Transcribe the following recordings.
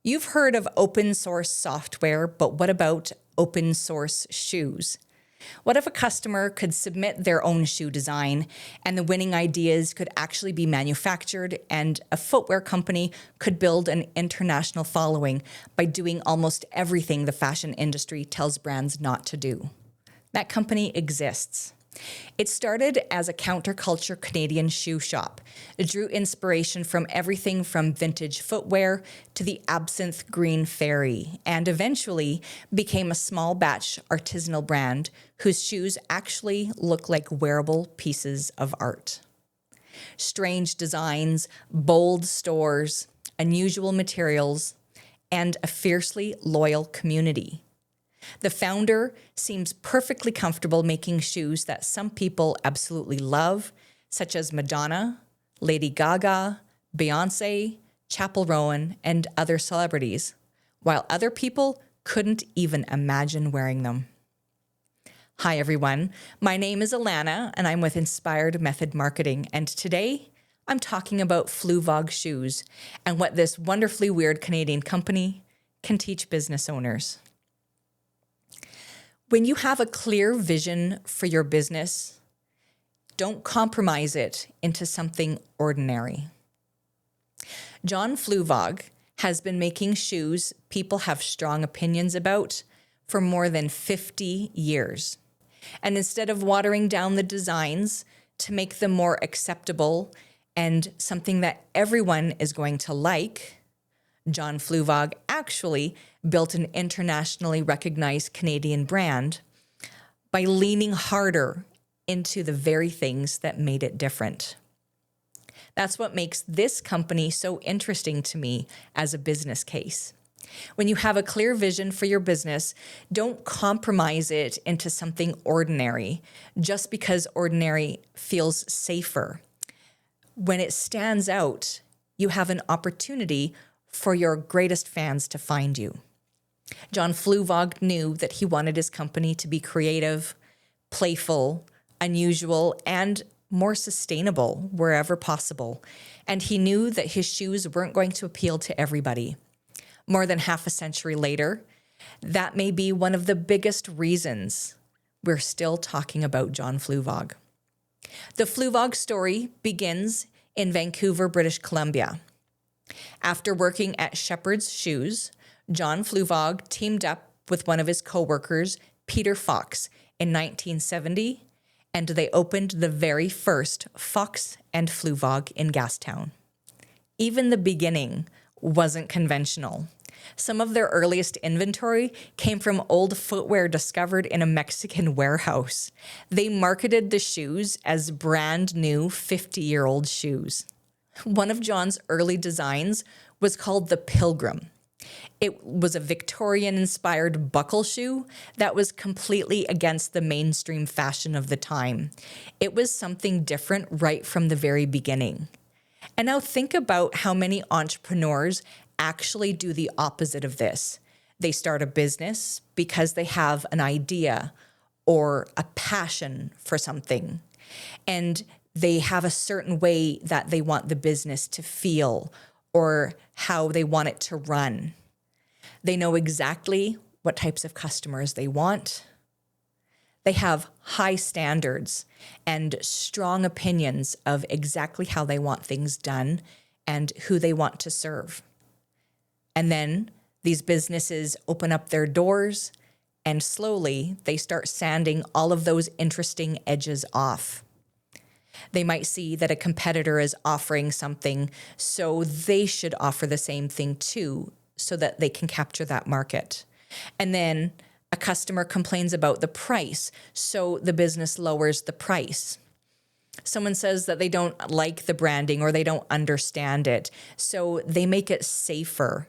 You've heard of open source software, but what about open source shoes? What if a customer could submit their own shoe design and the winning ideas could actually be manufactured and a footwear company could build an international following by doing almost everything the fashion industry tells brands not to do? That company exists. It started as a counterculture Canadian shoe shop. It drew inspiration from everything from vintage footwear to the absinthe green fairy, and eventually became a small batch artisanal brand whose shoes actually look like wearable pieces of art. Strange designs, bold stores, unusual materials, and a fiercely loyal community. The founder seems perfectly comfortable making shoes that some people absolutely love, such as Madonna, Lady Gaga, Beyonce, Chappell Rowan, and other celebrities, while other people couldn't even imagine wearing them. Hi, everyone. My name is Alana, and I'm with Inspired Method Marketing, and today I'm talking about Fluevog shoes and what this wonderfully weird Canadian company can teach business owners. When you have a clear vision for your business, don't compromise it into something ordinary. John Fluevog has been making shoes people have strong opinions about for more than 50 years. And instead of watering down the designs to make them more acceptable and something that everyone is going to like, John Fluevog actually built an internationally recognized Canadian brand by leaning harder into the very things that made it different. That's what makes this company so interesting to me as a business case. When you have a clear vision for your business, don't compromise it into something ordinary just because ordinary feels safer. When it stands out, you have an opportunity for your greatest fans to find you. John Fluevog knew that he wanted his company to be creative, playful, unusual, and more sustainable wherever possible. And he knew that his shoes weren't going to appeal to everybody. More than half a century later, that may be one of the biggest reasons we're still talking about John Fluevog. The Fluevog story begins in Vancouver, British Columbia. After working at Shepherd's Shoes, John Fluevog teamed up with one of his co-workers, Peter Fox, in 1970, and they opened the very first Fox and Fluevog in Gastown. Even the beginning wasn't conventional. Some of their earliest inventory came from old footwear discovered in a Mexican warehouse. They marketed the shoes as brand new 50-year-old shoes. One of John's early designs was called the Pilgrim. It was a Victorian-inspired buckle shoe that was completely against the mainstream fashion of the time. It was something different right from the very beginning. And now think about how many entrepreneurs actually do the opposite of this. They start a business because they have an idea or a passion for something, and they have a certain way that they want the business to feel or how they want it to run. They know exactly what types of customers they want. They have high standards and strong opinions of exactly how they want things done and who they want to serve. And then these businesses open up their doors and slowly they start sanding all of those interesting edges off. They might see that a competitor is offering something, so they should offer the same thing too, so that they can capture that market. And then a customer complains about the price, so the business lowers the price. Someone says that they don't like the branding or they don't understand it, so they make it safer.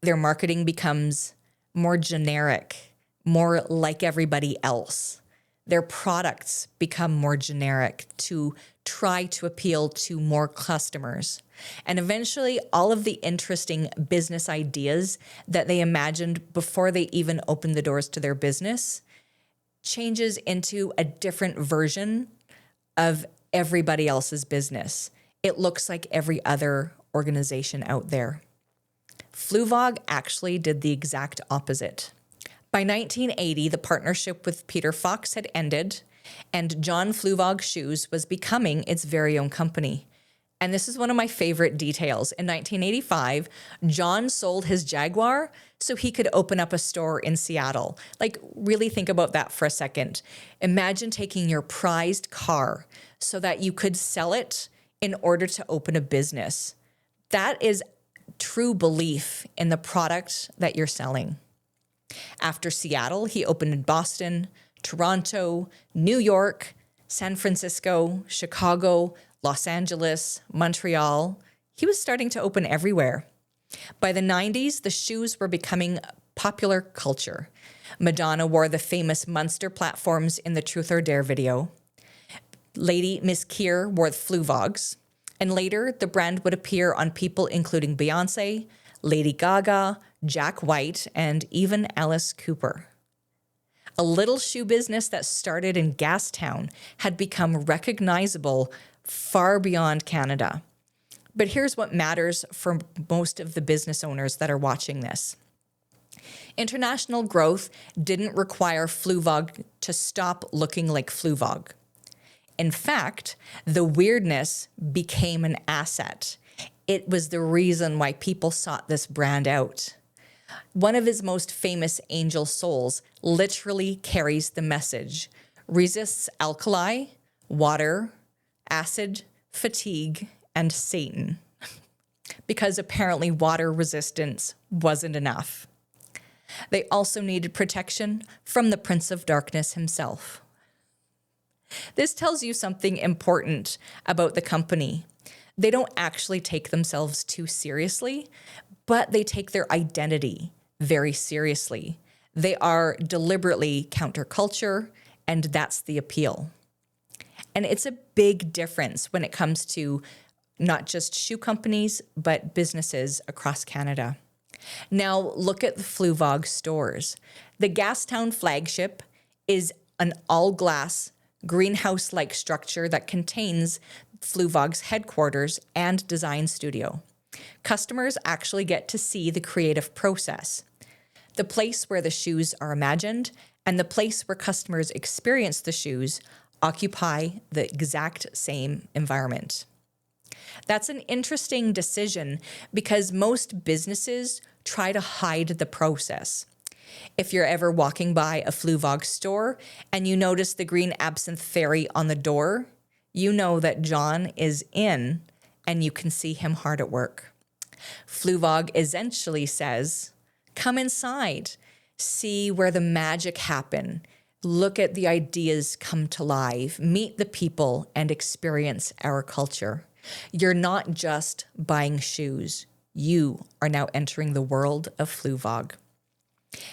Their marketing becomes more generic, more like everybody else. Their products become more generic to try to appeal to more customers. And eventually, all of the interesting business ideas that they imagined before they even opened the doors to their business changes into a different version of everybody else's business. It looks like every other organization out there. Fluevog actually did the exact opposite. By 1980, the partnership with Peter Fox had ended, and John Fluevog Shoes was becoming its very own company. And this is one of my favorite details. In 1985, John sold his Jaguar so he could open up a store in Seattle. Like, really think about that for a second. Imagine taking your prized car so that you could sell it in order to open a business. That is true belief in the product that you're selling. After Seattle, he opened in Boston, Toronto, New York, San Francisco, Chicago, Los Angeles, Montreal. He was starting to open everywhere. By the 90s, the shoes were becoming popular culture. Madonna wore the famous Munster platforms in the Truth or Dare video. Lady Miss Keir wore the Fluevogs. And later, the brand would appear on people including Beyonce, Lady Gaga, Jack White, and even Alice Cooper. A little shoe business that started in Gastown had become recognizable far beyond Canada. But here's what matters for most of the business owners that are watching this. International growth didn't require Fluevog to stop looking like Fluevog. In fact, the weirdness became an asset. It was the reason why people sought this brand out. One of his most famous angel soles literally carries the message: resists alkali, water, acid, fatigue, and Satan. Because apparently water resistance wasn't enough. They also needed protection from the Prince of Darkness himself. This tells you something important about the company. They don't actually take themselves too seriously, but they take their identity very seriously. They are deliberately counterculture, and that's the appeal. And it's a big difference when it comes to not just shoe companies, but businesses across Canada. Now, look at the Fluevog stores. The Gastown flagship is an all-glass, greenhouse-like structure that contains Fluvog's headquarters and design studio. Customers actually get to see the creative process, the place where the shoes are imagined, and the place where customers experience the shoes occupy the exact same environment. That's an interesting decision because most businesses try to hide the process. If you're ever walking by a Fluvog store and you notice the green absinthe fairy on the door, you know that John is in and you can see him hard at work. Fluvog essentially says, come inside, see where the magic happen, look at the ideas come to life, meet the people, and experience our culture. You're not just buying shoes. You are now entering the world of Fluevog.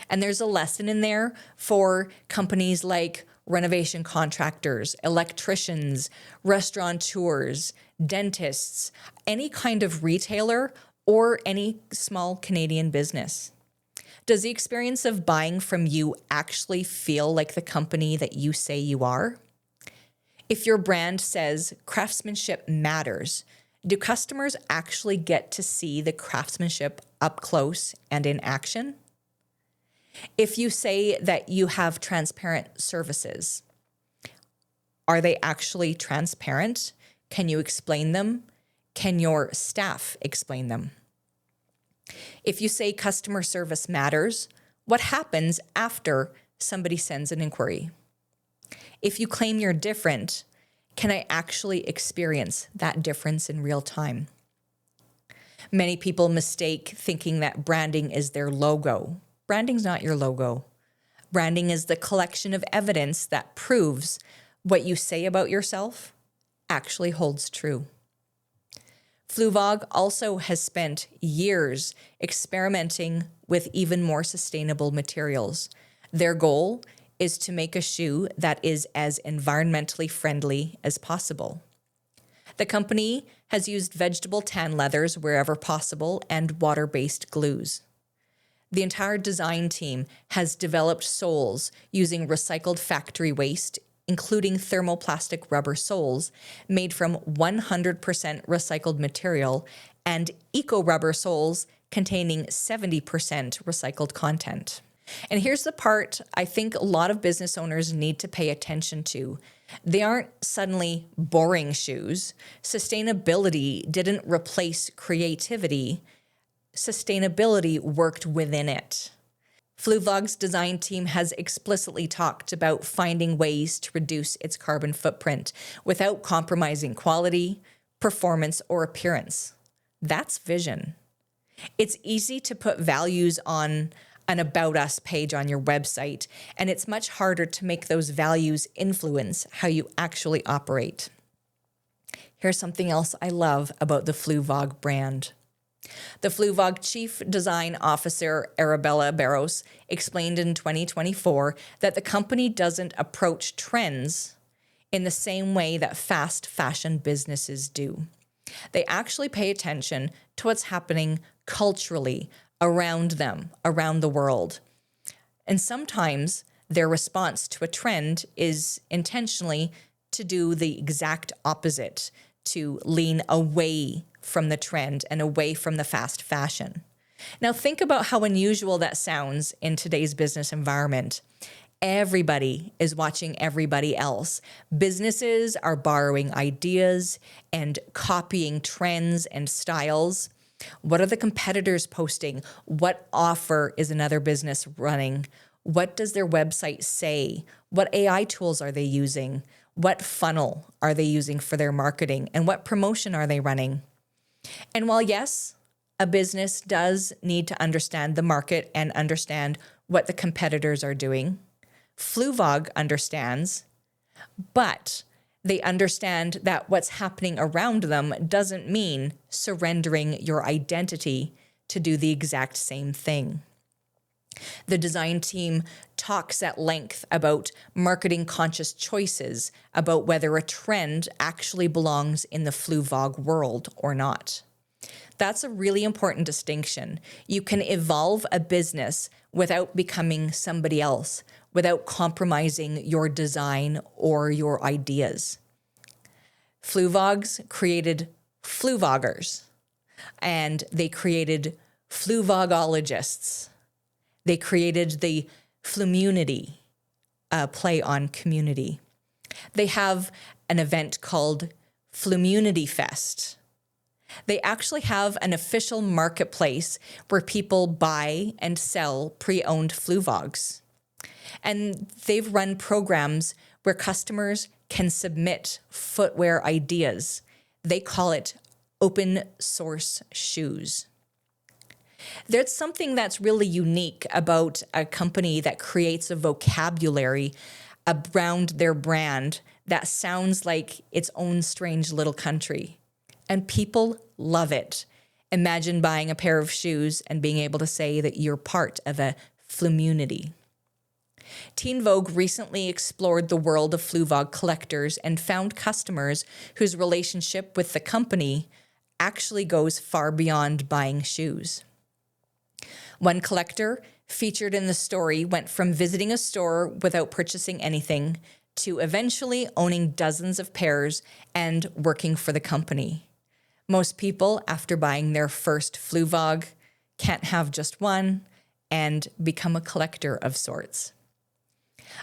And there's a lesson in there for companies like renovation contractors, electricians, restaurateurs, dentists, any kind of retailer, or any small Canadian business. Does the experience of buying from you actually feel like the company that you say you are? If your brand says craftsmanship matters, do customers actually get to see the craftsmanship up close and in action? If you say that you have transparent services, are they actually transparent? Can you explain them? Can your staff explain them? If you say customer service matters, what happens after somebody sends an inquiry? If you claim you're different, can I actually experience that difference in real time? Many people mistake thinking that branding is their logo. Branding's not your logo. Branding is the collection of evidence that proves what you say about yourself actually holds true. Fluevog also has spent years experimenting with even more sustainable materials. Their goal is to make a shoe that is as environmentally friendly as possible. The company has used vegetable tan leathers wherever possible and water-based glues. The entire design team has developed soles using recycled factory waste, including thermoplastic rubber soles made from 100% recycled material and eco-rubber soles containing 70% recycled content. And here's the part I think a lot of business owners need to pay attention to. They aren't suddenly boring shoes. Sustainability didn't replace creativity. Sustainability worked within it. Fluevog's design team has explicitly talked about finding ways to reduce its carbon footprint without compromising quality, performance, or appearance. That's vision. It's easy to put values on an About Us page on your website, and it's much harder to make those values influence how you actually operate. Here's something else I love about the Fluevog brand. The Fluevog Chief Design Officer, Arabella Barros, explained in 2024 that the company doesn't approach trends in the same way that fast fashion businesses do. They actually pay attention to what's happening culturally around them, around the world. And sometimes their response to a trend is intentionally to do the exact opposite, to lean away from the trend and away from the fast fashion. Now think about how unusual that sounds in today's business environment. Everybody is watching everybody else. Businesses are borrowing ideas and copying trends and styles. What are the competitors posting? What offer is another business running? What does their website say? What AI tools are they using? What funnel are they using for their marketing? And what promotion are they running? And while yes, a business does need to understand the market and understand what the competitors are doing, Fluevog understands, but they understand that what's happening around them doesn't mean surrendering your identity to do the exact same thing. The design team talks at length about marketing conscious choices, about whether a trend actually belongs in the Fluevog world or not. That's a really important distinction. You can evolve a business without becoming somebody else, without compromising your design or your ideas. Fluevogs created Fluevoggers, and they created Fluvogologists. They created the Flumunity, play on community. They have an event called Flumunity Fest. They actually have an official marketplace where people buy and sell pre-owned Fluevogs. And they've run programs where customers can submit footwear ideas. They call it open source shoes. There's something that's really unique about a company that creates a vocabulary around their brand that sounds like its own strange little country. And people love it. Imagine buying a pair of shoes and being able to say that you're part of a Flumunity. Teen Vogue recently explored the world of Fluvog collectors and found customers whose relationship with the company actually goes far beyond buying shoes. One collector featured in the story went from visiting a store without purchasing anything to eventually owning dozens of pairs and working for the company. Most people, after buying their first Fluvog, can't have just one and become a collector of sorts.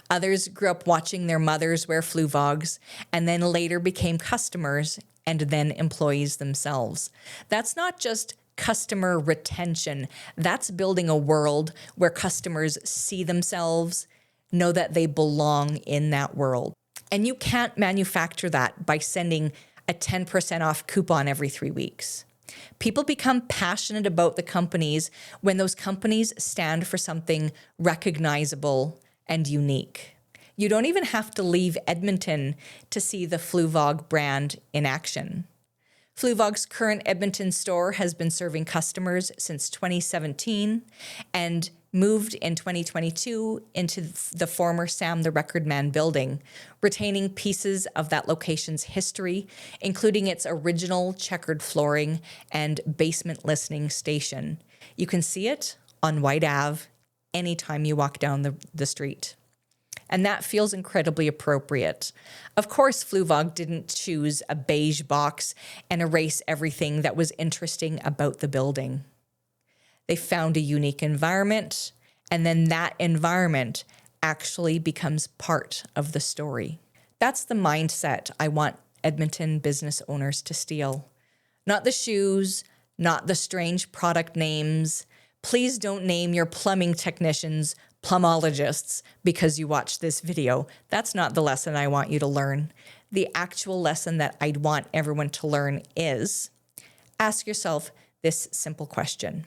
Others grew up watching their mothers wear Fluvogs and then later became customers and then employees themselves. That's not just customer retention. That's building a world where customers see themselves, know that they belong in that world. And you can't manufacture that by sending a 10% off coupon every 3 weeks. People become passionate about the companies when those companies stand for something recognizable and unique. You don't even have to leave Edmonton to see the Fluvog brand in action. Fluvog's current Edmonton store has been serving customers since 2017 and moved in 2022 into the former Sam the Record Man building, retaining pieces of that location's history, including its original checkered flooring and basement listening station. You can see it on White Ave anytime you walk down the street. And that feels incredibly appropriate. Of course, Fluvog didn't choose a beige box and erase everything that was interesting about the building. They found a unique environment, and then that environment actually becomes part of the story. That's the mindset I want Edmonton business owners to steal. Not the shoes, not the strange product names. Please don't name your plumbing technicians plumologists because you watched this video. That's not the lesson I want you to learn. The actual lesson that I'd want everyone to learn is ask yourself this simple question.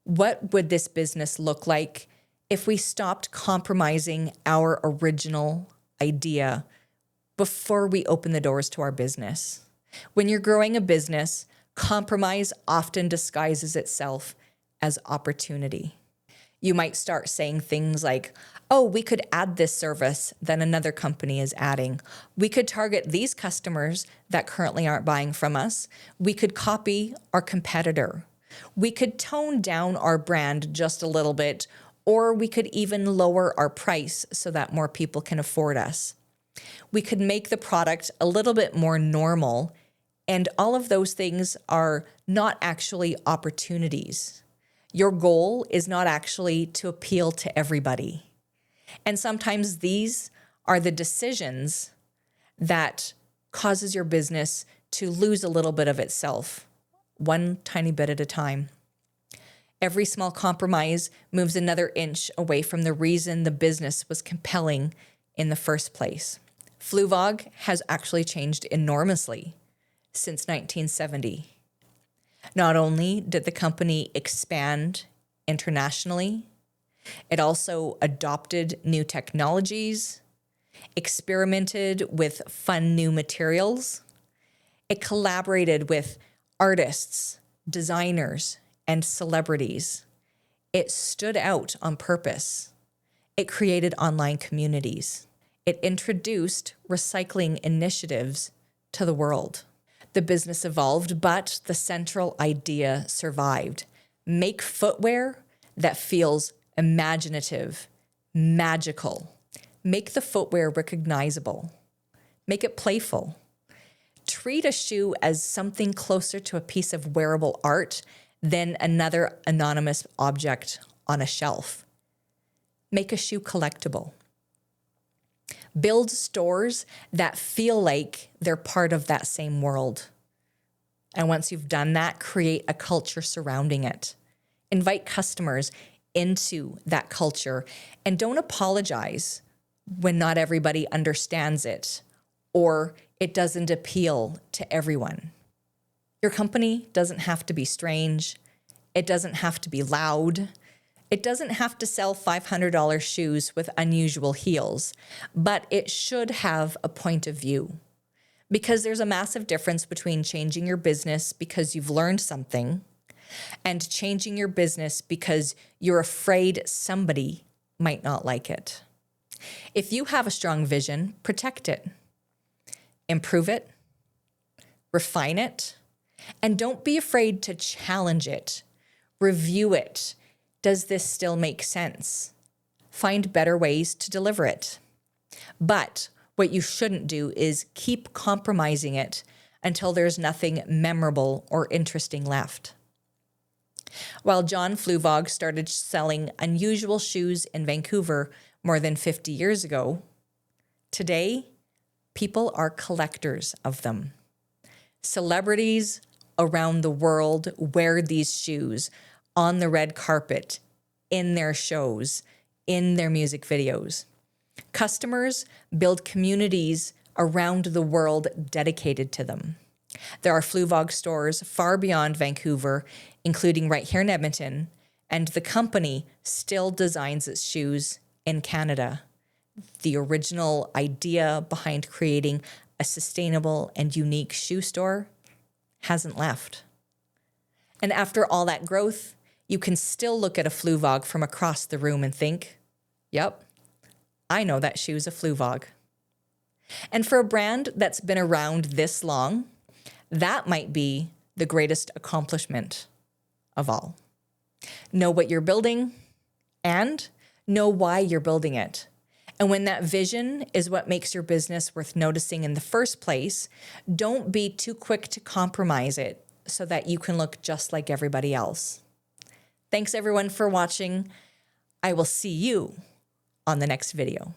What would this business look like if we stopped compromising our original idea before we open the doors to our business? When you're growing a business, compromise often disguises itself as opportunity. You might start saying things like, oh, we could add this service that another company is adding. We could target these customers that currently aren't buying from us. We could copy our competitor. We could tone down our brand just a little bit, or we could even lower our price so that more people can afford us. We could make the product a little bit more normal, and all of those things are not actually opportunities. Your goal is not actually to appeal to everybody. And sometimes these are the decisions that causes your business to lose a little bit of itself, one tiny bit at a time. Every small compromise moves another inch away from the reason the business was compelling in the first place. Fluevog has actually changed enormously since 1970. Not only did the company expand internationally, it also adopted new technologies, experimented with fun new materials. It collaborated with artists, designers, and celebrities. It stood out on purpose. It created online communities. It introduced recycling initiatives to the world. The business evolved, but the central idea survived. Make footwear that feels imaginative, magical. Make the footwear recognizable. Make it playful. Treat a shoe as something closer to a piece of wearable art than another anonymous object on a shelf. Make a shoe collectible. Build stores that feel like they're part of that same world. And once you've done that, create a culture surrounding it. Invite customers into that culture, and don't apologize when not everybody understands it or it doesn't appeal to everyone. Your company doesn't have to be strange. It doesn't have to be loud. It doesn't have to sell $500 shoes with unusual heels, but it should have a point of view. Because there's a massive difference between changing your business because you've learned something and changing your business because you're afraid somebody might not like it. If you have a strong vision, protect it, improve it, refine it, and don't be afraid to challenge it, review it. Does this still make sense? Find better ways to deliver it. But what you shouldn't do is keep compromising it until there's nothing memorable or interesting left. While John Fluevog started selling unusual shoes in Vancouver more than 50 years ago, today, people are collectors of them. Celebrities around the world wear these shoes on the red carpet, in their shows, in their music videos. Customers build communities around the world dedicated to them. There are Fluevog stores far beyond Vancouver, including right here in Edmonton, and the company still designs its shoes in Canada. The original idea behind creating a sustainable and unique shoe store hasn't left. And after all that growth, you can still look at a Fluevog from across the room and think, yep, I know that shoe's a Fluevog. And for a brand that's been around this long, that might be the greatest accomplishment of all. Know what you're building and know why you're building it. And when that vision is what makes your business worth noticing in the first place, don't be too quick to compromise it so that you can look just like everybody else. Thanks everyone for watching. I will see you on the next video.